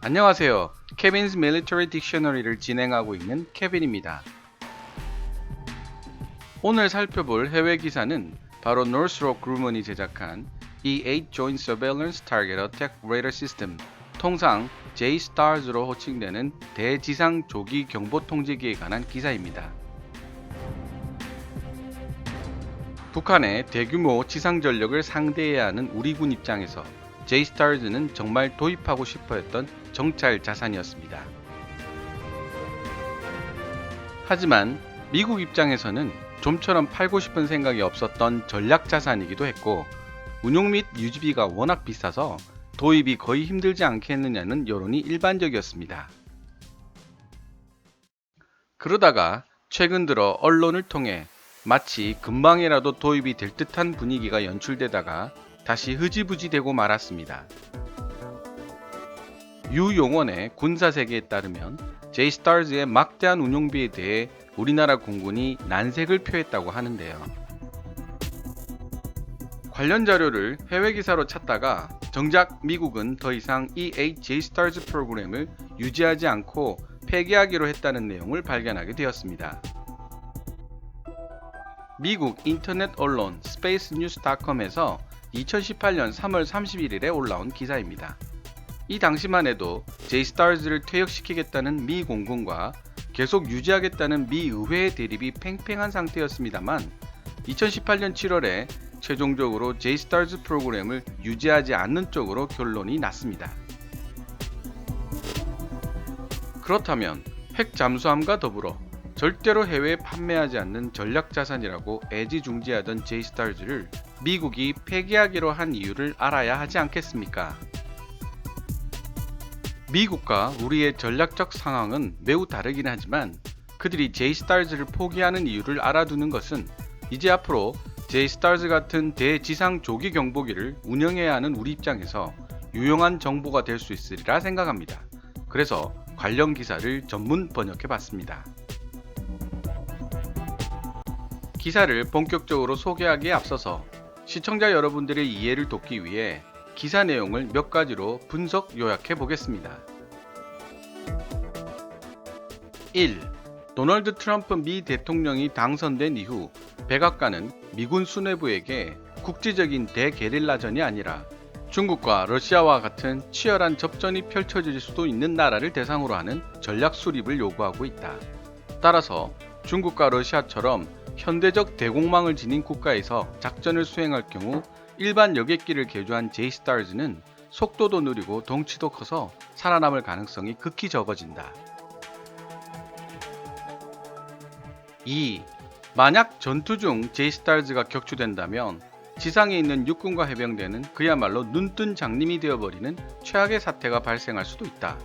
안녕하세요. 케빈's Military Dictionary를 진행하고 있는 케빈입니다. 오늘 살펴볼 해외 기사는 바로 Northrop Grumman이 제작한 E-8 Joint Surveillance Target Attack Radar System, 통상 J-STARS로 호칭되는 대지상 조기 경보 통제기에 관한 기사입니다. 북한의 대규모 지상 전력을 상대해야 하는 우리 군 입장에서 J-STARS는 정말 도입하고 싶어 했던 정찰 자산이었습니다. 하지만 미국 입장에서는 좀처럼 팔고 싶은 생각이 없었던 전략 자산이기도 했고, 운용 및 유지비가 워낙 비싸서 도입이 거의 힘들지 않겠느냐는 여론이 일반적이었습니다. 그러다가 최근 들어 언론을 통해 마치 금방이라도 도입이 될 듯한 분위기가 연출되다가 다시 흐지부지 되고 말았습니다. 유 용원의 군사세계에 따르면 J-STARS의 막대한 운용비에 대해 우리나라 공군이 난색을 표했다고 하는데요. 관련 자료를 해외 기사로 찾다가 정작 미국은 더 이상 E-8 J-STARS 프로그램을 유지하지 않고 폐기하기로 했다는 내용을 발견하게 되었습니다. 미국 인터넷 언론 spacenews.com에서 2018년 3월 31일에 올라온 기사입니다. 이 당시만 해도 J-STARS를 퇴역시키겠다는 미 공군과 계속 유지하겠다는 미 의회의 대립이 팽팽한 상태였습니다만 2018년 7월에 최종적으로 J-STARS 프로그램을 유지하지 않는 쪽으로 결론이 났습니다. 그렇다면 핵 잠수함과 더불어 절대로 해외에 판매하지 않는 전략자산이라고 애지중지하던 J-STARS를 미국이 폐기하기로 한 이유를 알아야 하지 않겠습니까? 미국과 우리의 전략적 상황은 매우 다르긴 하지만 그들이 J-STARS를 포기하는 이유를 알아두는 것은 이제 앞으로 J-STARS 같은 대지상 조기 경보기를 운영해야 하는 우리 입장에서 유용한 정보가 될 수 있으리라 생각합니다. 그래서 관련 기사를 전문 번역해 봤습니다. 기사를 본격적으로 소개하기에 앞서서 시청자 여러분들의 이해를 돕기 위해 기사 내용을 몇 가지로 분석 요약해 보겠습니다. 1. 도널드 트럼프 미 대통령이 당선된 이후 백악관은 미군 수뇌부에게 국제적인 대게릴라전이 아니라 중국과 러시아와 같은 치열한 접전이 펼쳐질 수도 있는 나라를 대상으로 하는 전략 수립을 요구하고 있다. 따라서 중국과 러시아처럼 현대적 대공망을 지닌 국가에서 작전을 수행할 경우 일반 여객기를 개조한 J-STARS는 속도도 느리고 덩치도 커서 살아남을 가능성이 극히 적어진다. 2. 만약 전투 중 J-STARS가 격추된다면 지상에 있는 육군과 해병대는 그야말로 눈뜬 장님이 되어버리는 최악의 사태가 발생할 수도 있다.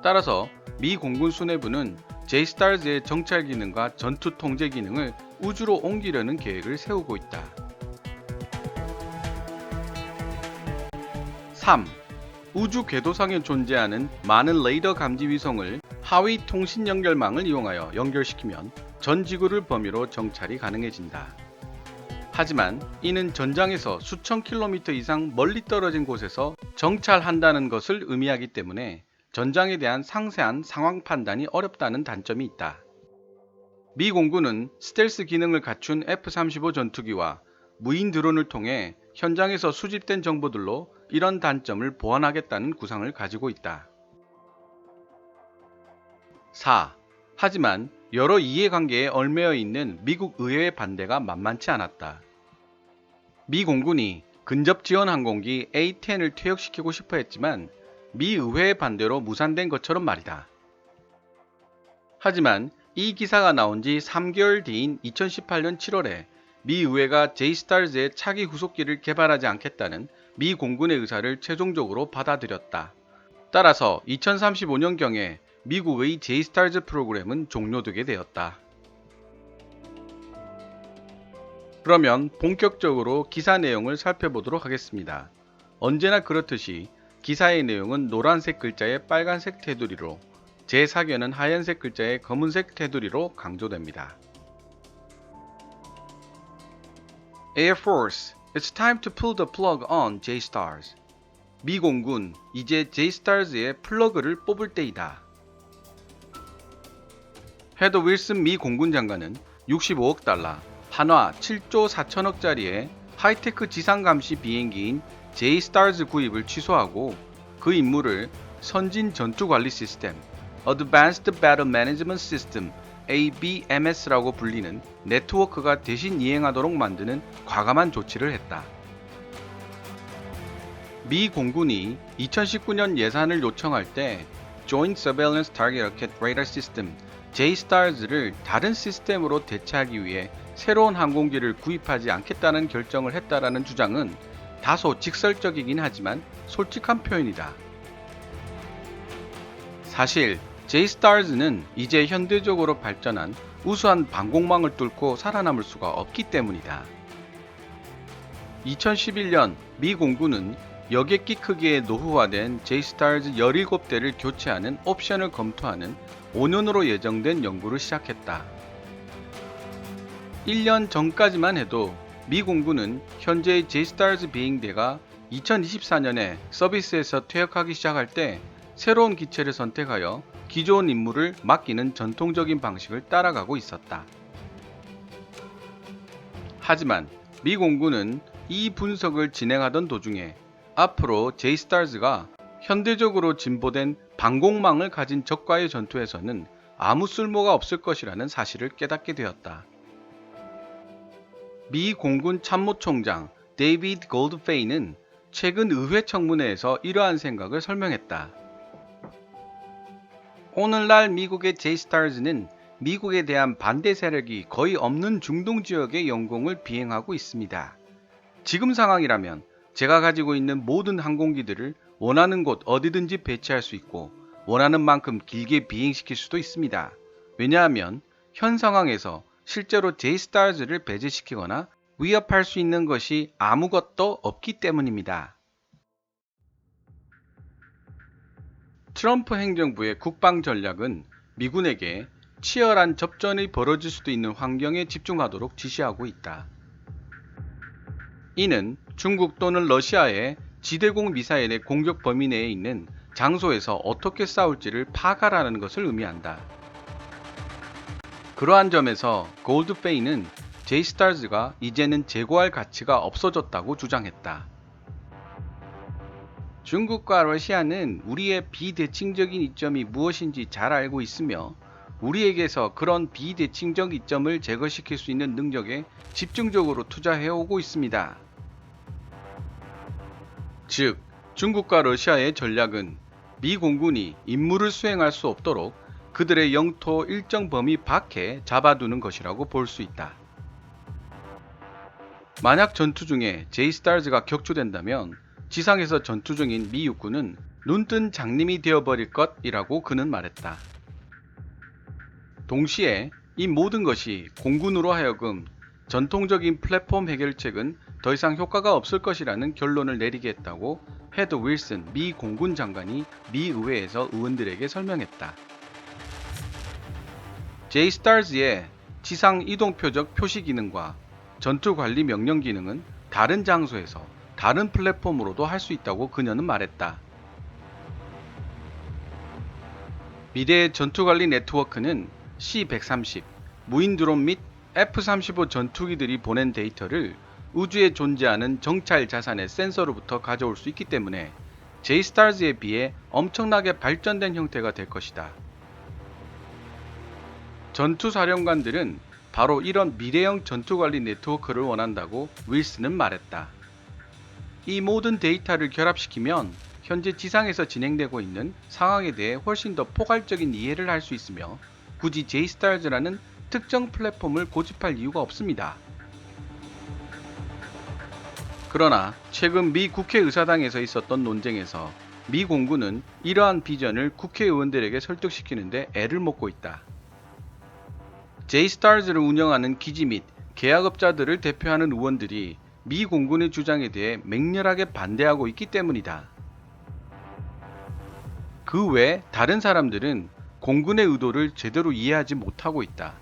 따라서 미 공군 수뇌부는 J-STARS의 정찰 기능과 전투 통제 기능을 우주로 옮기려는 계획을 세우고 있다. 3. 우주 궤도상에 존재하는 많은 레이더 감지 위성을 하위 통신 연결망을 이용하여 연결시키면 전 지구를 범위로 정찰이 가능해진다. 하지만 이는 전장에서 수천 킬로미터 이상 멀리 떨어진 곳에서 정찰한다는 것을 의미하기 때문에 전장에 대한 상세한 상황 판단이 어렵다는 단점이 있다. 미 공군은 스텔스 기능을 갖춘 F-35 전투기와 무인 드론을 통해 현장에서 수집된 정보들로 이런 단점을 보완하겠다는 구상을 가지고 있다. 4. 하지만 여러 이해관계에 얽매여 있는 미국 의회의 반대가 만만치 않았다. 미 공군이 근접 지원 항공기 A-10을 퇴역시키고 싶어 했지만 미 의회의 반대로 무산된 것처럼 말이다. 하지만 이 기사가 나온 지 3개월 뒤인 2018년 7월에 미 의회가 J-STARS의 차기 후속기를 개발하지 않겠다는 미 공군의 의사를 최종적으로 받아들였다. 따라서 2035년경에 미국의 J-STARS 프로그램은 종료되게 되었다. 그러면 본격적으로 기사 내용을 살펴보도록 하겠습니다. 언제나 그렇듯이 기사의 내용은 노란색 글자에 빨간색 테두리로, 제 사견은 하얀색 글자에 검은색 테두리로 강조됩니다. Air Force, it's time to pull the plug on J-STARS. 미 공군 이제 J-STARS의 플러그를 뽑을 때이다. 헤더 윌슨 미 공군 장관은 65억 달러, 한화 7조 4천억짜리의 하이테크 지상 감시 비행기인 J-STARS 구입을 취소하고 그 임무를 선진 전투 관리 시스템 Advanced Battle Management System ABMS라고 불리는 네트워크가 대신 이행하도록 만드는 과감한 조치를 했다. 미 공군이 2019년 예산을 요청할 때 Joint Surveillance Target Rocket Radar System J-STARS를 다른 시스템으로 대체하기 위해 새로운 항공기를 구입하지 않겠다는 결정을 했다라는 주장은 다소 직설적이긴 하지만 솔직한 표현이다. 사실 J-STARS는 이제 현대적으로 발전한 우수한 방공망을 뚫고 살아남을 수가 없기 때문이다. 2011년 미 공군은 여객기 크기의 노후화된 J-STARS 17대를 교체하는 옵션을 검토하는 5년으로 예정된 연구를 시작했다. 1년 전까지만 해도 미 공군은 현재의 J-STARS 비행대가 2024년에 서비스에서 퇴역하기 시작할 때 새로운 기체를 선택하여 기존 임무를 맡기는 전통적인 방식을 따라가고 있었다. 하지만 미 공군은 이 분석을 진행하던 도중에 앞으로 J-STARS가 현대적으로 진보된 방공망을 가진 적과의 전투에서는 아무 쓸모가 없을 것이라는 사실을 깨닫게 되었다. 미 공군 참모총장 데이비드 골드페이는 최근 의회 청문회에서 이러한 생각을 설명했다. 오늘날 미국의 J-STARS는 미국에 대한 반대 세력이 거의 없는 중동 지역의 영공을 비행하고 있습니다. 지금 상황이라면 제가 가지고 있는 모든 항공기들을 원하는 곳 어디든지 배치할 수 있고 원하는 만큼 길게 비행시킬 수도 있습니다. 왜냐하면 현 상황에서 실제로 J-STARS를 배제시키거나 위협할 수 있는 것이 아무것도 없기 때문입니다. 트럼프 행정부의 국방 전략은 미군에게 치열한 접전이 벌어질 수도 있는 환경에 집중하도록 지시하고 있다. 이는 중국 또는 러시아의 지대공 미사일의 공격 범위 내에 있는 장소에서 어떻게 싸울지를 파악하라는 것을 의미한다. 그러한 점에서 골드페이는 J-STARS가 이제는 재고할 가치가 없어졌다고 주장했다. 중국과 러시아는 우리의 비대칭적인 이점이 무엇인지 잘 알고 있으며 우리에게서 그런 비대칭적 이점을 제거시킬 수 있는 능력에 집중적으로 투자해오고 있습니다. 즉, 중국과 러시아의 전략은 미 공군이 임무를 수행할 수 없도록 그들의 영토 일정 범위 밖에 잡아두는 것이라고 볼 수 있다. 만약 전투 중에 J-STARS가 격추된다면 지상에서 전투 중인 미 육군은 눈뜬 장님이 되어버릴 것이라고 그는 말했다. 동시에 이 모든 것이 공군으로 하여금 전통적인 플랫폼 해결책은 더 이상 효과가 없을 것이라는 결론을 내리게 했다고 헤더 윌슨 미 공군 장관이 미 의회에서 의원들에게 설명했다. J-STARS의 지상 이동 표적 표시 기능과 전투 관리 명령 기능은 다른 장소에서 다른 플랫폼으로도 할 수 있다고 그녀는 말했다. 미래의 전투 관리 네트워크는 C-130, 무인 드론 및 F-35 전투기들이 보낸 데이터를 우주에 존재하는 정찰 자산의 센서로부터 가져올 수 있기 때문에 J-STARS에 비해 엄청나게 발전된 형태가 될 것이다. 전투사령관들은 바로 이런 미래형 전투관리 네트워크를 원한다고 윌슨은 말했다. 이 모든 데이터를 결합시키면 현재 지상에서 진행되고 있는 상황에 대해 훨씬 더 포괄적인 이해를 할 수 있으며 굳이 J-STARS라는 특정 플랫폼을 고집할 이유가 없습니다. 그러나 최근 미 국회의사당에서 있었던 논쟁에서 미 공군은 이러한 비전을 국회의원들에게 설득시키는데 애를 먹고 있다. J-STARS를 운영하는 기지 및 계약업자들을 대표하는 의원들이 미 공군의 주장에 대해 맹렬하게 반대하고 있기 때문이다. 그 외 다른 사람들은 공군의 의도를 제대로 이해하지 못하고 있다.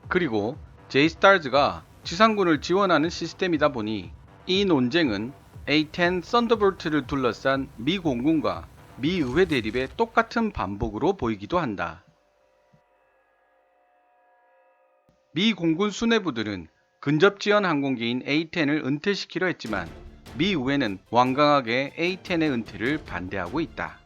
그리고 J-STARS가 지상군을 지원하는 시스템이다 보니 이 논쟁은 A-10 썬더볼트를 둘러싼 미 공군과 미 의회 대립의 똑같은 반복으로 보이기도 한다. 미 공군 수뇌부들은 근접 지원 항공기인 A-10을 은퇴시키려 했지만 미 의회는 완강하게 A-10의 은퇴를 반대하고 있다.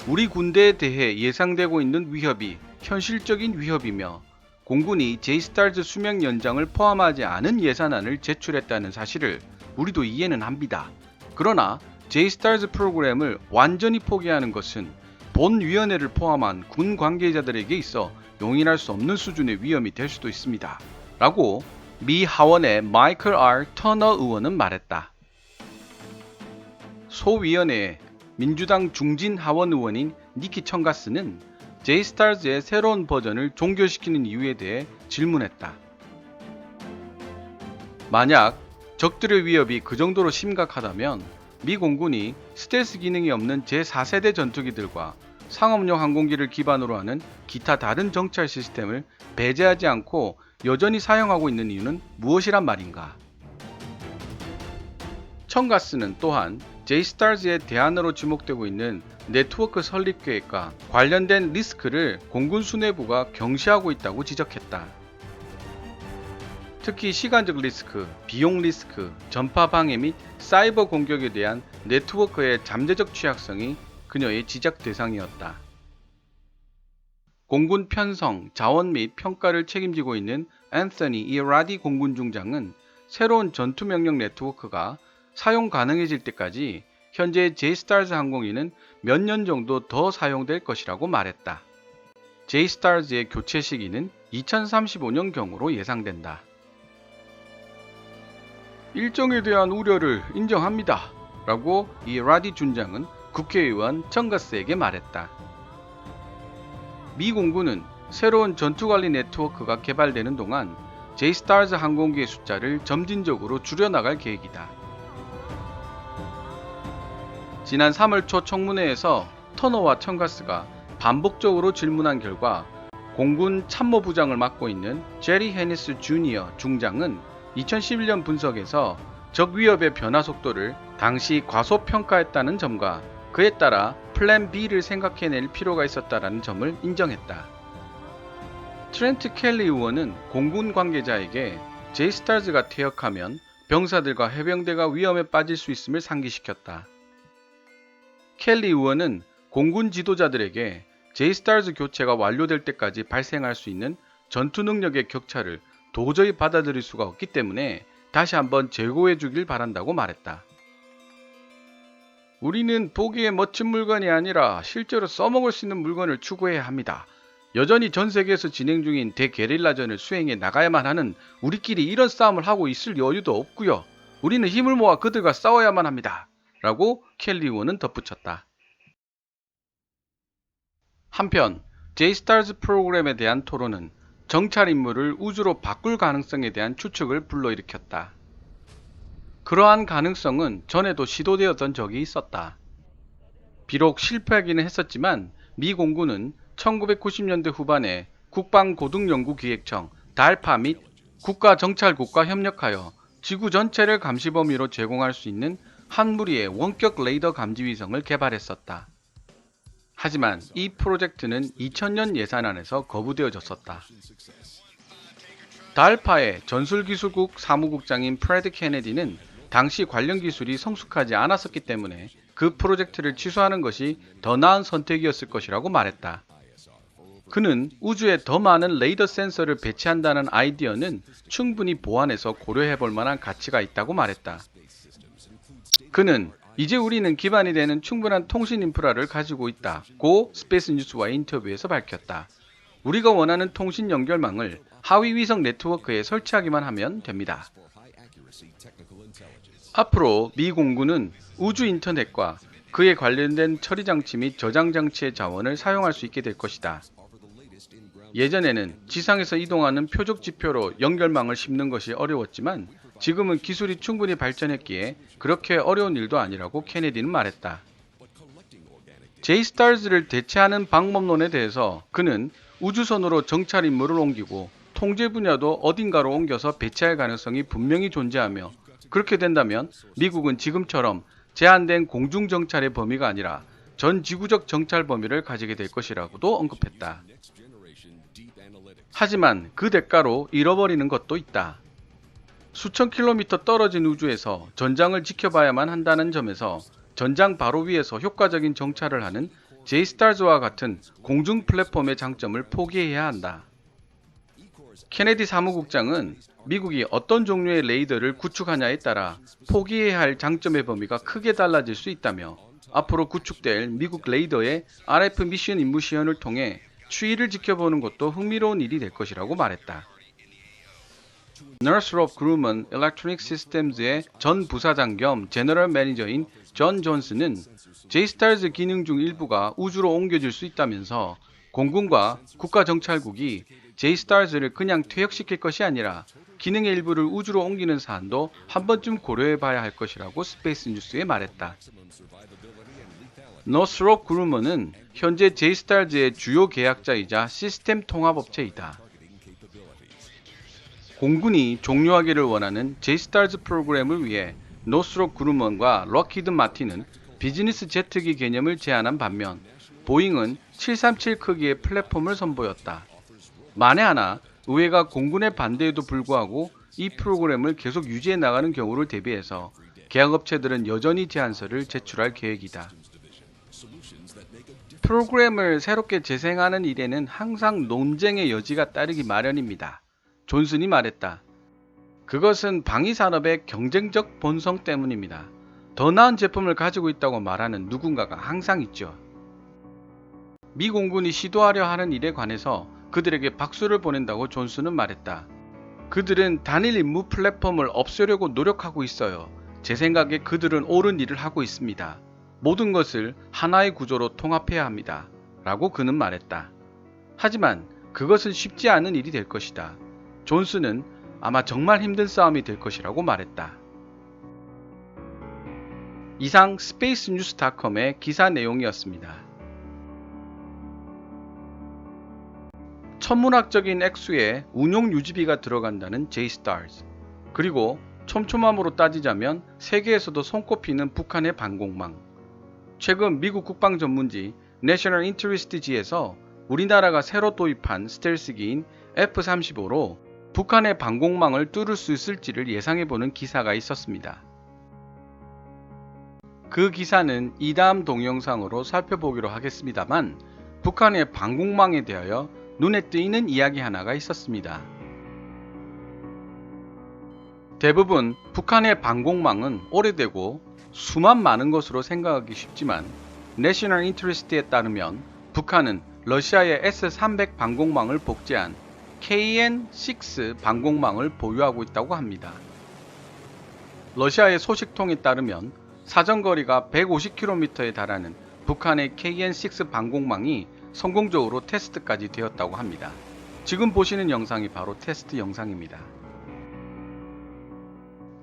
우리 군대에 대해 예상되고 있는 위협이 현실적인 위협이며 공군이 제이스타즈 수명 연장을 포함하지 않은 예산안을 제출했다는 사실을 우리도 이해는 합니다. 그러나 제이스타즈 프로그램을 완전히 포기하는 것은 본위원회를 포함한 군 관계자들에게 있어 용인할 수 없는 수준의 위험이 될 수도 있습니다. 라고 미 하원의 마이클 R. 터너 의원은 말했다. 소위원회에 민주당 중진 하원 의원인 니키 청가스는 제이스타즈의 새로운 버전을 종결시키는 이유에 대해 질문했다. 만약 적들의 위협이 그 정도로 심각하다면 미 공군이 스텔스 기능이 없는 제4세대 전투기들과 상업용 항공기를 기반으로 하는 기타 다른 정찰 시스템을 배제하지 않고 여전히 사용하고 있는 이유는 무엇이란 말인가? 청가스는 또한 제이스타즈의 대안으로 지목되고 있는 네트워크 설립 계획과 관련된 리스크를 공군 수뇌부가 경시하고 있다고 지적했다. 특히 시간적 리스크, 비용 리스크, 전파 방해 및 사이버 공격에 대한 네트워크의 잠재적 취약성이 그녀의 지적 대상이었다. 공군 편성, 자원 및 평가를 책임지고 있는 앤서니 이라디 공군 중장은 새로운 전투명령 네트워크가 사용 가능해질 때까지 현재 제이스타즈 항공기는 몇 년 정도 더 사용될 것이라고 말했다. 제이스타즈의 교체 시기는 2035년경으로 예상된다. 일정에 대한 우려를 인정합니다. 라고 이라디 중장은 국회의원 청가스에게 말했다. 미 공군은 새로운 전투관리 네트워크가 개발되는 동안 제이스타즈 항공기의 숫자를 점진적으로 줄여나갈 계획이다. 지난 3월 초 청문회에서 터너와 청가스가 반복적으로 질문한 결과 공군 참모부장을 맡고 있는 제리 해니스 주니어 중장은 2011년 분석에서 적 위협의 변화 속도를 당시 과소평가했다는 점과 그에 따라 플랜 B를 생각해낼 필요가 있었다는 점을 인정했다. 트렌트 켈리 의원은 공군 관계자에게 제이스타즈가 퇴역하면 병사들과 해병대가 위험에 빠질 수 있음을 상기시켰다. 켈리 의원은 공군 지도자들에게 제이스타즈 교체가 완료될 때까지 발생할 수 있는 전투 능력의 격차를 도저히 받아들일 수가 없기 때문에 다시 한번 재고해 주길 바란다고 말했다. 우리는 보기에 멋진 물건이 아니라 실제로 써먹을 수 있는 물건을 추구해야 합니다. 여전히 전 세계에서 진행 중인 대게릴라전을 수행해 나가야만 하는 우리끼리 이런 싸움을 하고 있을 여유도 없고요. 우리는 힘을 모아 그들과 싸워야만 합니다. 라고 켈리 의원은 덧붙였다. 한편 제이스타즈 프로그램에 대한 토론은 정찰 임무를 우주로 바꿀 가능성에 대한 추측을 불러일으켰다. 그러한 가능성은 전에도 시도되었던 적이 있었다. 비록 실패하기는 했었지만 미 공군은 1990년대 후반에 국방고등연구기획청 달파 및 국가정찰국과 협력하여 지구 전체를 감시 범위로 제공할 수 있는 한 무리의 원격 레이더 감지 위성을 개발했었다. 하지만 이 프로젝트는 2000년 예산안에서 거부되어졌었다. 달파의 전술기술국 사무국장인 프레드 케네디는 당시 관련 기술이 성숙하지 않았었기 때문에 그 프로젝트를 취소하는 것이 더 나은 선택이었을 것이라고 말했다. 그는 우주에 더 많은 레이더 센서를 배치한다는 아이디어는 충분히 보완해서 고려해볼 만한 가치가 있다고 말했다. 그는 이제 우리는 기반이 되는 충분한 통신 인프라를 가지고 있다고 스페이스 뉴스와의 인터뷰에서 밝혔다. 우리가 원하는 통신 연결망을 하위 위성 네트워크에 설치하기만 하면 됩니다. 앞으로 미 공군은 우주 인터넷과 그에 관련된 처리 장치 및 저장 장치의 자원을 사용할 수 있게 될 것이다. 예전에는 지상에서 이동하는 표적 지표로 연결망을 심는 것이 어려웠지만 지금은 기술이 충분히 발전했기에 그렇게 어려운 일도 아니라고 케네디는 말했다. 제이스타즈를 대체하는 방법론에 대해서 그는 우주선으로 정찰 임무를 옮기고 통제 분야도 어딘가로 옮겨서 배치할 가능성이 분명히 존재하며 그렇게 된다면 미국은 지금처럼 제한된 공중정찰의 범위가 아니라 전 지구적 정찰 범위를 가지게 될 것이라고도 언급했다. 하지만 그 대가로 잃어버리는 것도 있다. 수천 킬로미터 떨어진 우주에서 전장을 지켜봐야만 한다는 점에서 전장 바로 위에서 효과적인 정찰을 하는 J-STARS와 같은 공중 플랫폼의 장점을 포기해야 한다. 케네디 사무국장은 미국이 어떤 종류의 레이더를 구축하냐에 따라 포기해야 할 장점의 범위가 크게 달라질 수 있다며 앞으로 구축될 미국 레이더의 RF 미션 임무 시연을 통해 추이를 지켜보는 것도 흥미로운 일이 될 것이라고 말했다. Northrop Grumman Electronic Systems의 전 부사장 겸 제너럴 매니저인 존 존스는 J-STARS 기능 중 일부가 우주로 옮겨질 수 있다면서 공군과 국가정찰국이 J-STARS를 그냥 퇴역시킬 것이 아니라 기능의 일부를 우주로 옮기는 사안도 한 번쯤 고려해봐야 할 것이라고 스페이스 뉴스에 말했다. Northrop Grumman은 현재 J-STARS의 주요 계약자이자 시스템 통합업체이다. 공군이 종료하기를 원하는 J-STARS 프로그램을 위해 Northrop Grumman과 럭히드 마틴은 비즈니스 제트기 개념을 제안한 반면 보잉은 737 크기의 플랫폼을 선보였다. 만에 하나 의회가 공군의 반대에도 불구하고 이 프로그램을 계속 유지해 나가는 경우를 대비해서 계약업체들은 여전히 제안서를 제출할 계획이다. 프로그램을 새롭게 재생하는 일에는 항상 논쟁의 여지가 따르기 마련입니다. 존슨이 말했다. 그것은 방위산업의 경쟁적 본성 때문입니다. 더 나은 제품을 가지고 있다고 말하는 누군가가 항상 있죠. 미 공군이 시도하려 하는 일에 관해서 그들에게 박수를 보낸다고 존슨은 말했다. 그들은 단일 임무 플랫폼을 없애려고 노력하고 있어요. 제 생각에 그들은 옳은 일을 하고 있습니다. 모든 것을 하나의 구조로 통합해야 합니다. 라고 그는 말했다. 하지만 그것은 쉽지 않은 일이 될 것이다. 존슨은 아마 정말 힘든 싸움이 될 것이라고 말했다. 이상 스페이스뉴스닷컴의 기사 내용이었습니다. 천문학적인 액수의 운용 유지비가 들어간다는 J-STARS, 그리고 촘촘함으로 따지자면 세계에서도 손꼽히는 북한의 방공망. 최근 미국 국방 전문지 National Interest지에서 우리나라가 새로 도입한 스텔스기인 F-35로 북한의 방공망을 뚫을 수 있을지를 예상해보는 기사가 있었습니다. 그 기사는 이 다음 동영상으로 살펴보기로 하겠습니다만 북한의 방공망에 대하여 눈에 띄는 이야기 하나가 있었습니다. 대부분 북한의 방공망은 오래되고 수만 많은 것으로 생각하기 쉽지만 National Interest에 따르면 북한은 러시아의 S-300 방공망을 복제한 KN-6 방공망을 보유하고 있다고 합니다. 러시아의 소식통에 따르면 사정거리가 150km에 달하는 북한의 KN-6 방공망이 성공적으로 테스트까지 되었다고 합니다. 지금 보시는 영상이 바로 테스트 영상입니다.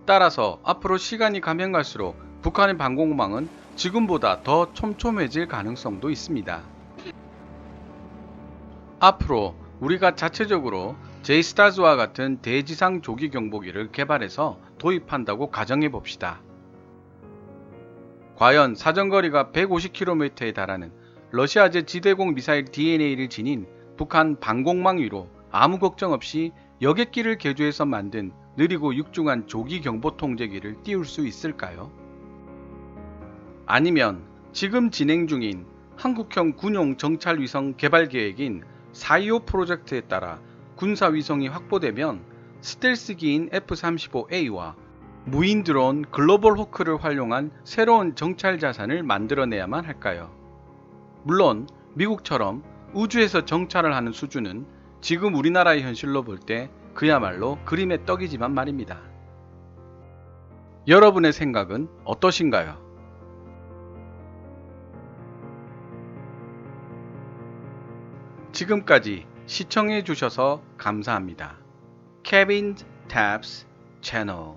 따라서 앞으로 시간이 가면 갈수록 북한의 방공망은 지금보다 더 촘촘해질 가능성도 있습니다. 앞으로 우리가 자체적으로 J-STARS와 같은 대지상 조기 경보기를 개발해서 도입한다고 가정해 봅시다. 과연 사정거리가 150km에 달하는 러시아제 지대공 미사일 DNA를 지닌 북한 방공망 위로 아무 걱정 없이 여객기를 개조해서 만든 느리고 육중한 조기 경보 통제기를 띄울 수 있을까요? 아니면 지금 진행 중인 한국형 군용 정찰 위성 개발 계획인 425 프로젝트에 따라 군사 위성이 확보되면 스텔스기인 F-35A와 무인 드론 글로벌 호크를 활용한 새로운 정찰 자산을 만들어내야만 할까요? 물론 미국처럼 우주에서 정찰을 하는 수준은 지금 우리나라의 현실로 볼 때 그야말로 그림의 떡이지만 말입니다. 여러분의 생각은 어떠신가요? 지금까지 시청해 주셔서 감사합니다. Kevin Tabs 채널